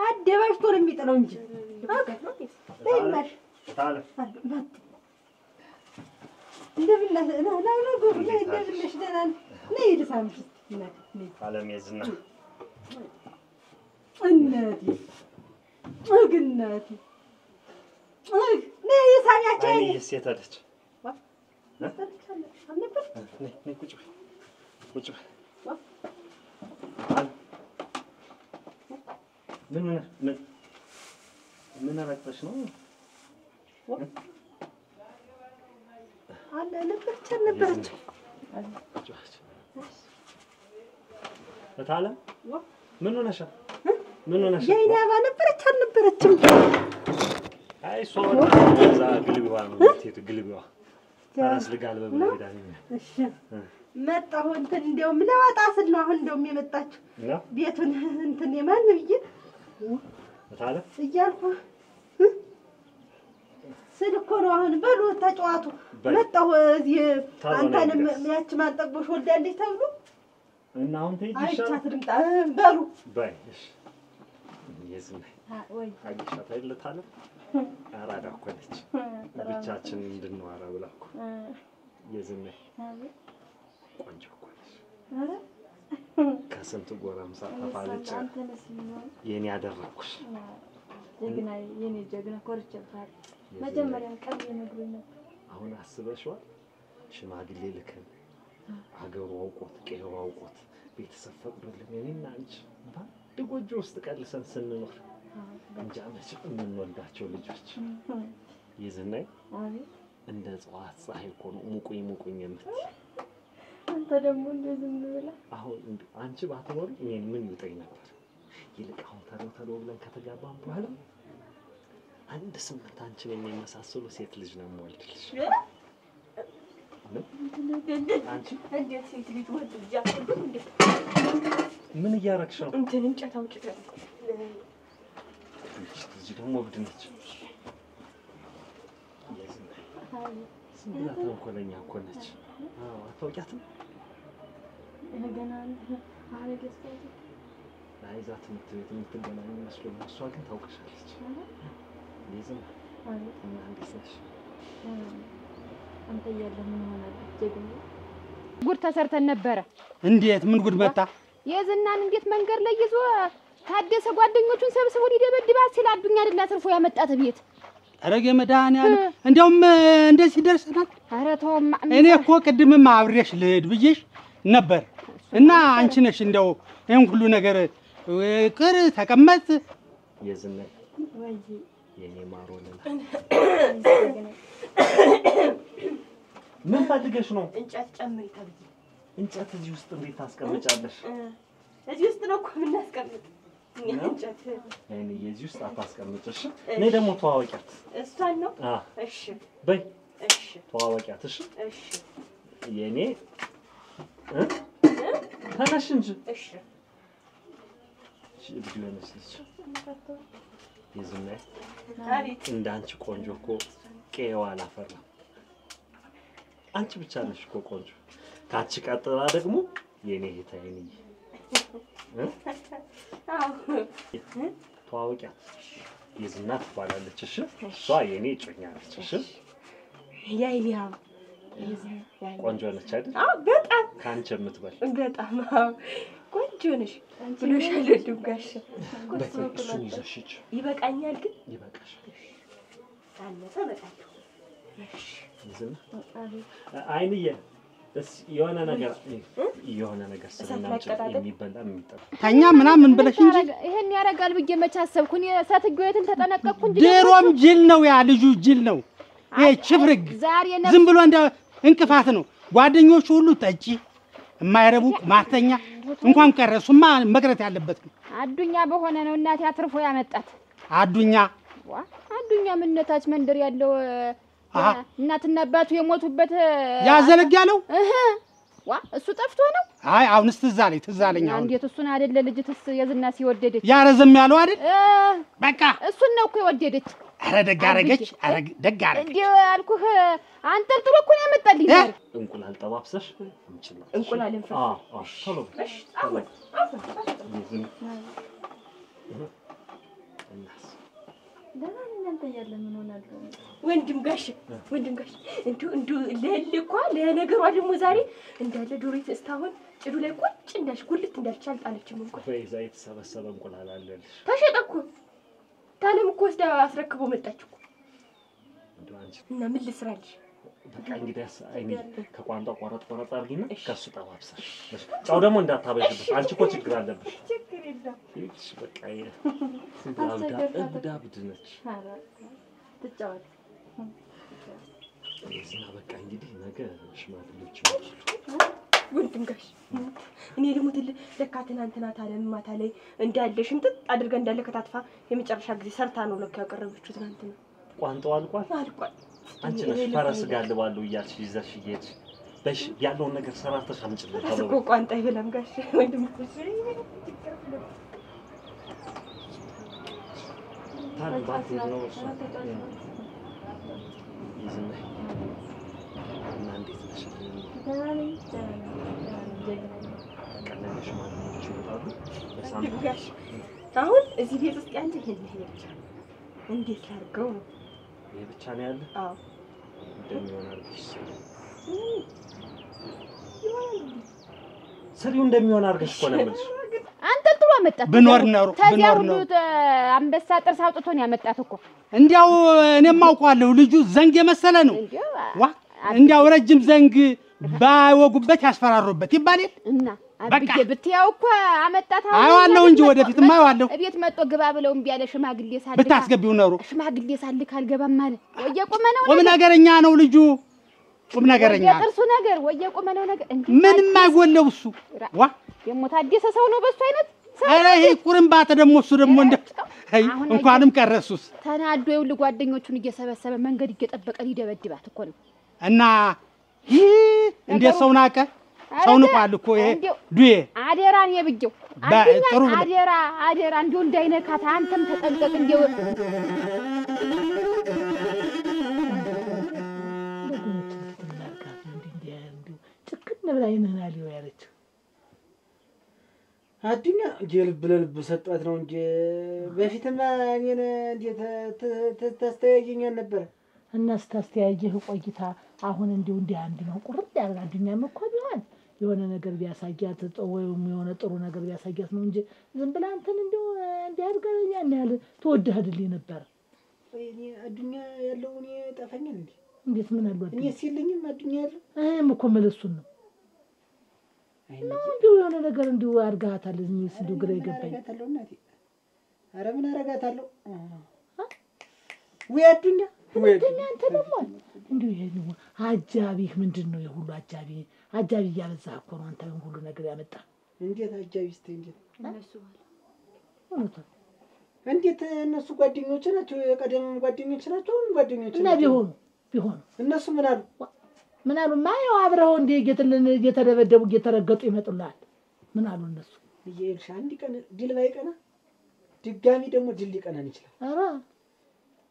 አደባጅቶ ነው የሚጥለው እንጂ ለይማሽ ታለ እንደብላ ነው ጎር ላይ እንደብልሽ ደናን ነይ ልሳምሽ አለም የዝና እናቴ እግናቴ ነይ ሳሚያቸው አይ የሴታለች ነይ ቁጭ ምን አረግተሽ ነው? አለ ነበረች እታለ ምን ሆነሻል? የኔ አባ ነበረች አልነበረችም? አይ እሷ ወጣ ግልቢዋ ነው ግልቢዋ ታራስ ልጋል በብለዳኝ እሺ መጣሁ እንትን እንደውም ለወጣ ስል ነው አሁን እንደውም የመጣችው ቤቱን እንትን የማን ብዬ እታለ እያልኩ ስል እኮ ነው አሁን በሉ ተጫዋቱ መጣሁ እዚህ አንተንም ያቺ ማንጠቅቦሽ ወልዳለች ተብሎ እና አሁን ተይጅሻል አይቻት ድምጣ በሉ ባይ እሺ የዝና ወይ አይቻት አይልታለ አራዳ እኮ ነች ብቻችን እንድንዋራ ብላ እኮ የዝና ቆንጆ እኮ ነች ከስንቱ ጎረምሳ ተፋለች የኔ ያደረኩሽ ጀግና የኔ ጀግና ኮርቸባል መጀመሪያ ቀን የነግሩኝ ነበር። አሁን አስበሽዋል? ሽማግሌ ልከን አገሩ አውቆት ቀየው አውቆት ቤተሰብ ፈቅዶልን እኔና አንቺ በአንድ ጎጆ ውስጥ ቀልሰን ስንኖር እንጃ መቼም የምንወልዳቸው ልጆች ይዝናይ እንደ እጽዋት ፀሐይ እኮ ነው ሙቁኝ የምትይ አንተ ደግሞ እንደዚህ ብላ አሁን አንቺ ባትኖሪ እኔን ምን ይውጠኝ ነበር? ይልቅ አሁን ተሎ ብለን ከተጋባን በኋላ አንድ ስምንት አንቺን የሚመሳሰሉ ሴት ልጅ ነው የምወልድልሽ። አንቺ እንዴት ሴት ልጅ ወልድ ልጅ አትወልድም እንዴ? ምን እያረግሽ ነው? እንትን እንጨት አውጪ እዚህ ደግሞ እብድ ነች። ስንት ተንኮለኛ እኮ ነች። አታውቂያትም? ገና አረገስታ አይዛ ትምህርት ቤት የምትገናኙ መስሎኝ እሷ ግን ታውቅሻለች። ይዝም እና እንዴት ነሽ? አንተ እያለህ ምን ሆናለህ? ጀግና ጉድ ተሰርተን ነበረ። እንዴት ምን ጉድ መጣ? የዝናን እንዴት መንገድ ላይ ይዞ ታደሰ ጓደኞቹን ሰብስቦ ሊደበድባት ሲል አዱኛ አይደል አትርፎ ያመጣት ቤት። አረገ መድኃኒዓለም እንደውም እንደዚህ ደርሰናል። ኧረ ተውማ እኔ እኮ ቅድምም አብሬሽ ልሂድ ብዬሽ ነበር እና አንቺ ነሽ እንደው ይሄን ሁሉ ነገር ቅር ተቀመጥ የዝና ወይ የኔ ማሮልና ምን ፈልገሽ ነው? እንጨት ጨምሪ ተብዬ። እንጨት እዚህ ውስጥ እንዴት ታስቀምጫለሽ? እዚህ ውስጥ ነው እኮ የምናስቀምጥ። እንጨት አይኔ የዚህ ውስጥ አታስቀምጥሽ። እኔ ደግሞ ተዋወቂያት። እሷን ነው? እሺ በይ። እሺ ተዋወቂያት። እሺ እሺ የኔ ተነሽ እንጂ። እሺ እብድ ሆነች ልጅ የዝናይ አቤት። እንዳንቺ ቆንጆ እኮ ቄዋ አላፈራም። አንቺ ብቻ ነሽ እኮ ቆንጆ። ካንቺ ቀጥላ ደግሞ የኔ እህት አይኔ ተዋወቂያት። የዝና ትባላለች። እሺ እሷ የኔ እጮኛ ነች። እሺ ያይሊያ ቆንጆ ነች አይደል? በጣም ካንቺ የምትበል በጣም ቆንጆ ነሽ ብሎሻል። ድጋሽ እሱን ይዘሽ ሂጂ። ይበቃኛል ግን ይበቃሻል። ካነሰ በቃለሁ። እሺ ዝና አይንዬ የሆነ ነገር ስለናንቺ የሚበላ የሚጠጣ ታኛ ምናምን ብለሽ እንጂ ይሄን ያረጋል ብዬ መች አሰብኩ። እኔ ሰትጎየትን ተጠነቀቅኩ እንጂ ድሮም ጅል ነው ያ ልጁ ጅል ነው። ይሄ ችፍርግ ዝም ብሎ እንደ እንቅፋት ነው። ጓደኞቹ ሁሉ ጠጪ የማይረቡ ማተኛ እንኳን ቀረሱማ መቅረት ያለበት ነው። አዱኛ በሆነ ነው እናቴ አትርፎ ያመጣት። አዱኛ ምነታች መንደር ያለው እናትና አባቱ የሞቱበት ያዘለጋለው እሱ ጠፍቶ ነው። አይ አሁንስ ትዝ አለኝ። አሁን እንዴት እሱን አይደለ ልጅትስ የዝና ሲወደደች ያረዘም ያለው አይደል? በቃ እሱን ነው እኮ የወደደች። አረ ደግ አረገች። እንዴ አልኩህ። አንጠልጥሎ እኮ ነው ያመጣልኝ። እንቁላል ጠባብሰሽ እንችላለን። እንቁላል እንፈስ ቶሎ እሺ አሁን እናንተ ያለ ምን ሆናለሁ? ወንድም ጋሽ እንዱ ለልኳ ለነገሯ ደግሞ ዛሬ እንዳለ ዶሪት እስታሁን ጭዱ ላይ ቁጭ እንዳልሽ ጉልት እንዳልሽ አልጣለችም። እንኳን በይዛ የተሰበሰበ እንቁላል አለልሽ። ተሸጠ እኮ ታለም እኮ ወስዳ አስረክቦ መጣች እኮ። እና ምን ልስራልሽ? በቃ እንግዲህ አይኔ ከቋንጣ ቆረጥ አድርጊና ከሱ ጠባብሰሽ። ጫው ደግሞ እንዳታበዥብሽ። አንቺ እኮ ችግር አለብሽ። ችግር የለም። እሺ በቃ እብድ ነች። ትጫወት ዝና በቃ እንግዲህ ነገ ሽማግሌዎች ወንድም ጋሽ እኔ ደግሞ ለካ ትናንትና ታለም ማታ ላይ እንዳለ ሽምጥጥ አድርጋ እንዳለ ከታትፋ የመጨረሻ ጊዜ ሰርታ ነው ለካ ያቀረበችው ትናንትና። ቋንጣው አልቋል። አንቺ ነሽ ፈረስ ጋልባሉ እያልሽ ይዘሽ እየሄድሽ በሽ ያለውን ነገር ሰራተሽ አምጪልኝ። እኮ ቋንጣ ይበላም ጋሽ ወንድም ጋሽ ታልባት ነው ይዝና እና እንዴት ነሽ? ቀለልሽ ማለት ይችላል። በሳምንት ጋሽ አሁን እዚህ ቤት ውስጥ ያለ ይሄን ብቻ እንዴት ላድርገው? ይሄ ብቻ ነው ያለ? አዎ እንደሚሆን አድርገሽ ሰሪው እንደሚሆን አድርገሽ እኮ ነው የምልሽ። አንተ ጥሩ አመጣት። ብኖር ነው አንበሳ ጥርስ አውጥቶ ነው ያመጣት እኮ። እንዲያው እኔም አውቀዋለሁ ልጁ ዘንግ የመሰለ ነው። እንዲያው ረጅም ዘንግ ባይወጉበት ያስፈራሩበት ይባላል እና አብዬ ብትያው እኮ አመጣት። አይዋለሁ እንጂ ወደፊትማ አይዋለሁ። እቤት መጥቶ ግባ ብለው እምቢ ያለ ሽማግሌ ሳልክ ብታስገቢው ኖሮ ሽማግሌ ሳልክ አልገባም ማለት ወየቁመ ነው። ቁም ነገረኛ ነው ልጁ። ቁም ነገረኛ የጥርሱ ነገር ወየቁመ ነው ነገር እንዴ ምንም አይጎለው እሱ። ደግሞ ታደሰ ሰው ነው በሱ አይነት። ኧረ ይሄ ቁርምባት ደግሞ እሱ ደግሞ እንኳንም ቀረሱስ ተናዶ ይኸውልህ ጓደኞቹን እየሰበሰበ መንገድ እየጠበቀ ሊደበድባት እኮ ነው። እና እንደ ሰው ናቀ ሰው ንቋል እኮ ይሄ ዱዬ አደራን የብየው አደራ እንደው እንዳይነካት አንተም ተጠንቀቅ። እንደው ጭክን ብላ ይነናል ያለችው አዱኛ ጀልብ ለልብ ሰጣት ነው እንጂ በፊትማ እኔን እንዴት ተስተያየኛል ነበር። እና ስታስተያየህ ቆይታ አሁን እንዲሁ እንዲህ አንድ ነው ቁርጥ ያለ አዱኛም እኮ ቢሆን የሆነ ነገር ቢያሳያት ወይም የሆነ ጥሩ ነገር ቢያሳያት ነው እንጂ ዝም ብላ አንተን እንዲሁ እንዲህ አድርጋ ያን ያህል ትወድሃድልኝ ነበር። እኔ አዱኛ ያለው እኔ ጠፋኛል እንዴ? እንዴት ምን አለው እኔ ሲልኝም አዱኛ ያለው እኮ መለሱን ነው ነው እንዲሁ የሆነ ነገር እንዲሁ አድርጋታል። እኔስ እንዲሁ ግራ ይገባኝ። ኧረ ምን አረጋታለሁ? ወይ አዱኛ አንተ ደግሞ እንዲሁ ይሄ አጃቢህ ምንድን ነው? የሁሉ አጃቢ እያበዛህ እኮ ነው አንተ ሁሉ ነገር ያመጣ። እንዴት አጃቢስተ እንዴት እነሱ እውነቱን እንዴት እነሱ ጓደኞች ናቸው? የቀደም ጓደኞች ናቸው። ጓደኞች እና ቢሆኑ እነሱ ምን አሉ? ምን አሉማ? ያው አብረው እንደ እየተደበደቡ እየተረገጡ ይመጡልሃል። ምን አሉ እነሱ? ይልሻ አንድ ቀን ድል ባይቀና ድጋሚ ደግሞ ድል ሊቀናን ይችላል። ኧረ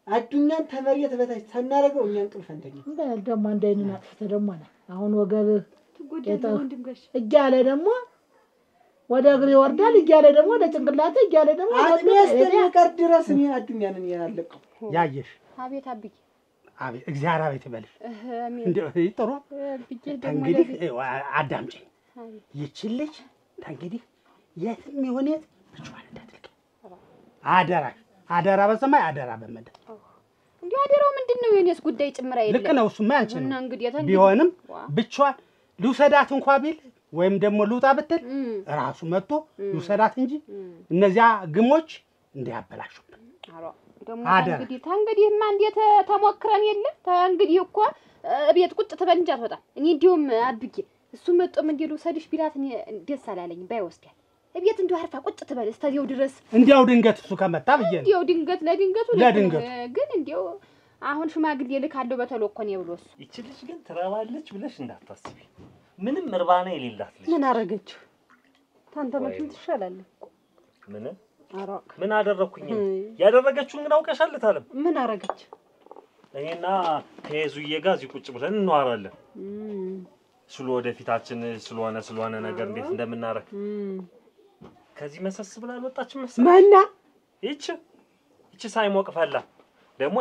አዱኛን ተመሪት በታች ታናረገው እኛ እንቅልፍ አንተኛ ደግሞ አንድ አይኑን አጥፍተህ ደግሞ አሁን ወገብህ ትጎዳለህ ወንድም ጋሽ እያለ ደግሞ ወደ እግሬ ይወርዳል እያለ ደግሞ ወደ ጭንቅላት እያለ ደግሞ እስከሚቀር ድረስ እኔ አዱኛንን ያለቀው ያየሽ አቤት አብዬ አቤት እግዚአብሔር አቤት ይበልሽ። አሜን እንደው ጥሩ እንግዲህ አዳምጪኝ። ይቺን ልጅ እንግዲህ የትም ይሁን የት ብቻዋን እንዳትልቅ አደራሽ። አደራ በሰማይ አደራ በምድር እንዴ አደራው ምንድነው? የኔስ ጉዳይ ጭምራ የለም። ልክ ነው እሱማ ያንቺ እና ነው። እንግዲህ ቢሆንም ብቻዋን ልውሰዳት እንኳን ቢል ወይም ደግሞ ልውጣ ብትል ራሱ መጥቶ ልውሰዳት እንጂ እነዚያ ግሞች እንዳያበላሹብን። አሮ ደግሞ እንግዲህ ታንግዲህማ እንዴት ተሞክረን የለም ታንግዲህ እኮ ቤት ቁጭ ትበል እንጂ አትወጣም። እኔ እንዲያውም አብጌ እሱ መጥቶም እንዴ ልውሰድሽ ቢላት እኔ ደስ አላለኝም። ባይወስዳል እቤት እንዲሁ አርፋ ቁጭ ትበል እስከዚያው ድረስ እንዲያው ድንገት እሱ ከመጣ ብዬ ነው። እንዲያው ድንገት ለድንገቱ ግን እንዲያው አሁን ሽማግሌ ልካለሁ በተሎ እኮ ነው ብሎስ ይቺ ልጅ ግን ትረባለች ብለሽ እንዳታስቢ። ምንም እርባና የሌላት ልጅ ምን አረገችው? ታንተ መቼም ትሻላለህ እኮ ምን አደረኩኝ? ያደረገችውን ግን አውቀሻለት አለም ምን አረገች? እኔና ከየዙዬ ጋር እዚህ ቁጭ ብለን እንዋራለን ስለ ወደፊታችን ስለሆነ ነገር እንዴት እንደምናረግ ከዚህ መሰስ ብላ አልወጣችም መሰለኝ። ማና ይቺ ሳይሞቅ ፈላ ደግሞ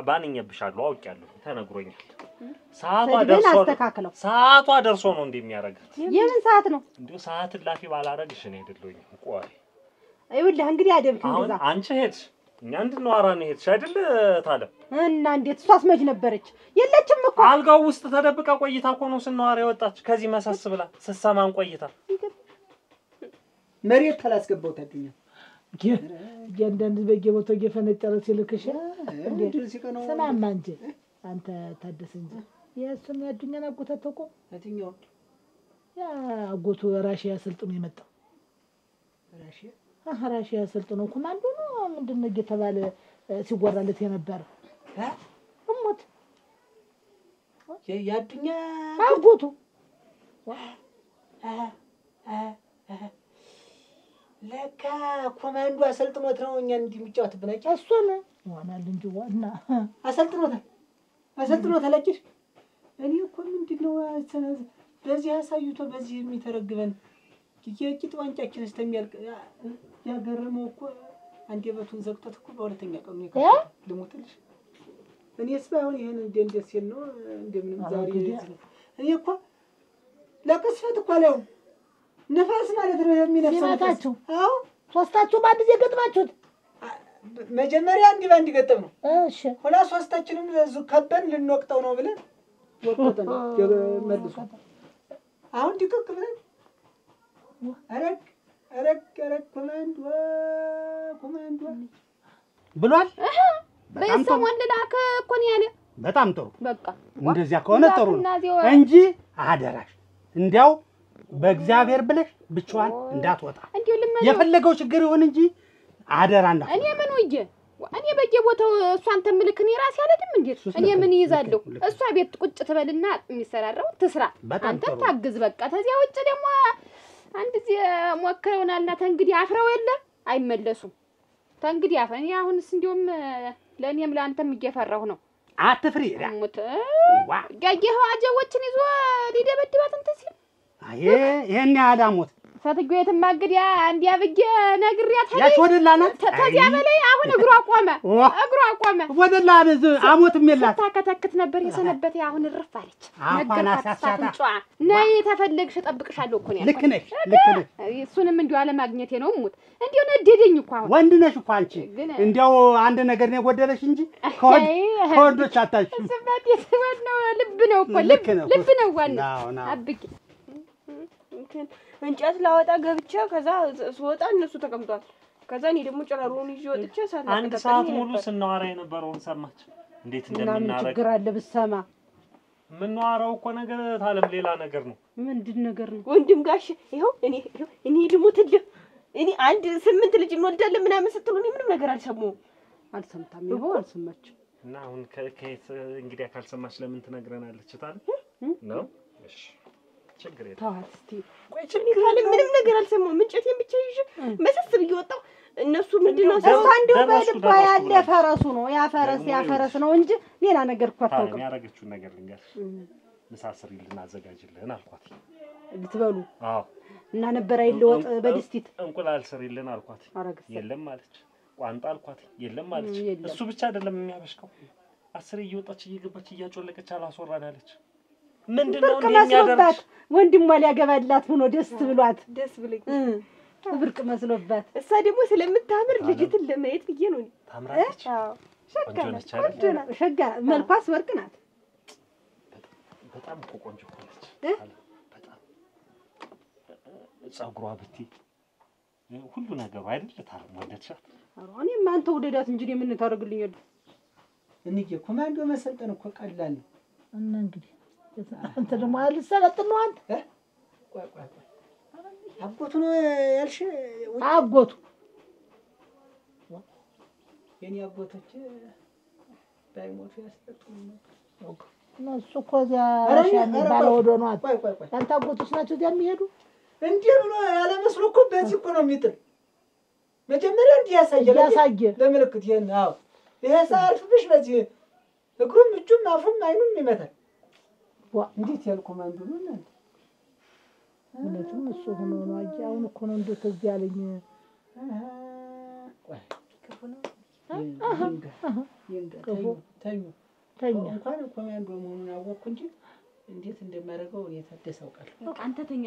ባንኛብሻለሁ አውቄያለሁ ተነግሮኛል። ሰዓቷ ደርሶ ነው እንደሚያረጋት። የምን ሰዓት ነው? እንዴ ሰዓት ላፊ ባላረግሽ እኔ አይደለሁኝ። ቆይ ይኸውልህ እንግዲህ አደብክ እንደዛ አንቺ ሄድሽ እኛ እንድንዋራ ነው ሄድሽ አይደል ታለ እና እንዴት እሷስ መች ነበረች? የለችም እኮ አልጋው ውስጥ ተደብቃ ቆይታ እኮ ነው ስንዋራ የወጣች። ከዚህ መሰስ ብላ ስትሰማን ቆይታ መሬት ታላስገባው ታድኛ እያንዳንዱ በየቦታው እየፈነጨረ ሲልክሽ ስማማ እንጂ አንተ ታደስ እንጂ የእሱን ያዱኛን አጎት አታውቀውም? የትኛው ያ አጎቱ ራሽያ ሰልጥኖ የመጣው ራሽያ ሰልጥኖ ኮማንዶ ነው ምንድን ነው እየተባለ ሲወራለት የነበረ እሞት ያዱኛ አጎቱ ለካ ኮማንዶ አሰልጥኖት ነው እኛን እንዲምጫወትብን አይደል? እሱን ዋናል እንጂ ዋና አሰልጥኖታል አጭሽ እኔ እኮ ምንድነው በዚህ አሳይቶ በዚህ የሚተረግበን የቂጥ ዋንጫችን እስከሚያልቅ ያገረመው እኮ አንደበቱን ዘግቶት እኮ በሁለተኛ ቀኑ ልሞትልሽ። እኔስ ባይሆን ይሄን እንደስ ሲል ነው እንደምንም ዛሬ እኔ እኮ ለቅስፈት እኮ ላይ ነፋስ ማለት ነው የሚነፍሰው። አዎ ሶስታችሁ ባንድ ጊዜ ገጥማችሁት መጀመሪያ እንዲህ ባንድ ገጠም ነው። እሺ ሁላ ሶስታችንም ከበን ልንወቅጠው ነው ብለን ወቅጠን መልሶ አሁን ድቅቅ ብለን አረክ ኮማንዶ ብሏል። በሰሞን ልላክ እኮ ነው ያለ። በጣም ጥሩ በቃ እንደዚያ ከሆነ ጥሩ ነው እንጂ አደራሽ እንዲያው በእግዚአብሔር ብለሽ ብቻዋን እንዳትወጣ። የፈለገው ችግር ይሁን እንጂ አደራና እኔ ምን ወየ እኔ በየቦታው እሷን ተምልክ እኔ ራሴ አለድም እንዴ እኔ ምን ይይዛለሁ? እሷ ቤት ቁጭ ትበልና የሚሰራራው ትስራ፣ አንተ ታግዝ። በቃ ተዚያ ውጭ ደግሞ አንድ ጊዜ ሞክረውናልና ተንግዲህ አፍረው የለ አይመለሱም። ተንግዲህ እኔ አሁንስ እንደውም ለእኔም ለአንተም እየፈራሁ ነው። አትፍሪ ሞት ጋየኸው አጀቦችን ይዞ ሊደበድባት እንትን ሲል ይሄን ያህል አሞት ሰትዮ የትም አግዲያ እንዲያ ብዬ ነግሬያታለሁ። ያች ወደላናት ተዚያ በላይ አሁን እግሯ ቆመ ወደላን አሞትም የላት ታከተክት ነበር የሰነበተ አሁን እርፍ አለች። ነገርኳት ነይ ተፈለግሽ እጠብቅሻለሁ እኮ ነው። ልክ ነሽ እሱንም እንዲሁ አለማግኘቴ ነው ሙት እንዲሁ ነደደኝ እኮ አሁን ወንድ ነሽ እኮ አንቺ እንዲያው አንድ ነገር ነው የጎደለሽ እንጂ ከወንዶች አታሽም። ስባት የስባት ነው ልብ ነው እኮ ልብ ነው ዋና አብቂ እንጨት ላወጣ ገብቼ ከዛ ስወጣ እነሱ ተቀምጧል። ከዛ እኔ ደግሞ ጭራሮውን ይዤ ወጥቼ አንድ ሰዓት ሙሉ ስናወራ የነበረውን ሰማች። እንዴት እንደምናረግ ችግር አለ ብትሰማ የምናወራው እኮ ነገር ታለም ሌላ ነገር ነው። ምንድን ነገር ነው? ወንድም ጋሽ ይኸው እኔ ልሞትልህ እኔ አንድ 8 ልጅ እንወልዳለን ምናምን ስትሉ እኔ ምንም ነገር አልሰማሁም። አልሰምታም ይኸው አልሰማችም። እና አሁን ከየት እንግዲህ ካልሰማች ለምን ትነግረናለች ታዲያ? ነው እሺ ችግር የለም። ተዋት እስቲ ቆይ ምንም ነገር አልሰማሁም። እንጨቴን ብቻ ይዤ መሰስ ብዬ ወጣሁ። እነሱ ምንድነው እሷ እንደው በልቧ ያለ ፈረሱ ነው ያ ፈረስ ነው እንጂ ሌላ ነገር እኮ አታውቅም። ያረጋችሁን ነገር ልንገርሽ። ምሳ ስሪልን አዘጋጅልን አልኳት። ልትበሉ? አዎ። እና ነበር አይለወጥ በድስቲት እንቁላል ስሪልን አልኳት። የለም ማለች። ቋንጣ አልኳት። የለም ማለች። እሱ ብቻ አይደለም የሚያበሽቀው። 10 እየወጣች እየገባች እያጮለቀች አላስወራን አለች። ምንድነው እንደሚያደርግ ወንድሟ ሊያገባላት ሆኖ ደስ ብሎኝ ብርቅ መስሎባት እሷ ደግሞ ስለምታምር ልጅትን ለማየት ብዬ ነው። ታምራለች። አዎ ሸጋ መልኳስ ወርቅ ናት። በጣም እኮ ቆንጆ ነች። በጣም ፀጉሯ ብቲ ሁሉ ነገሩ አይደል ታለም ወደድሻት? እኔማ አንተ ወደዳት እንጂ ምን ታደርግልኝ አይደል? እንዴ ኮማንዶ መሰልጠን እኮ ቀላል ነው። እና እንግዲህ አንተ ደግሞ አልሰለጥን ነው አንተ ቆይ አጎቱ ነው ያልሽ? አጎቱ የኔ አጎቶች ባይሞቱ ያስጠጡኝ ነው። እነሱ እኮ እዚያ የሚባለው ወደ ነው። ቆይ አንተ አጎቶች ናቸው እዚያ የሚሄዱ? እንዲህ ብሎ ያለ መስሎ እኮ በዚህ እኮ ነው የሚጥል። መጀመሪያ እንዲህ ያሳየ ለምልክት ይሄን አዎ ይሄ ሳልፍብሽ በዚህ እግሩም እጁም አፉም አይኑም ይመታል። እንዴት ያልኩ ማንዱ ነው እናንተ? እውነትም እሱ ሆኖ ነው አሁን እኮ ነው እንደው ተዚህ ያለኝ ተኛ እንኳን ኮማንዶ መሆኑን አወቅኩ እንጂ እንዴት እንደማደርገው እኔ ታደሰ አውቃለሁ። አንተ ተኛ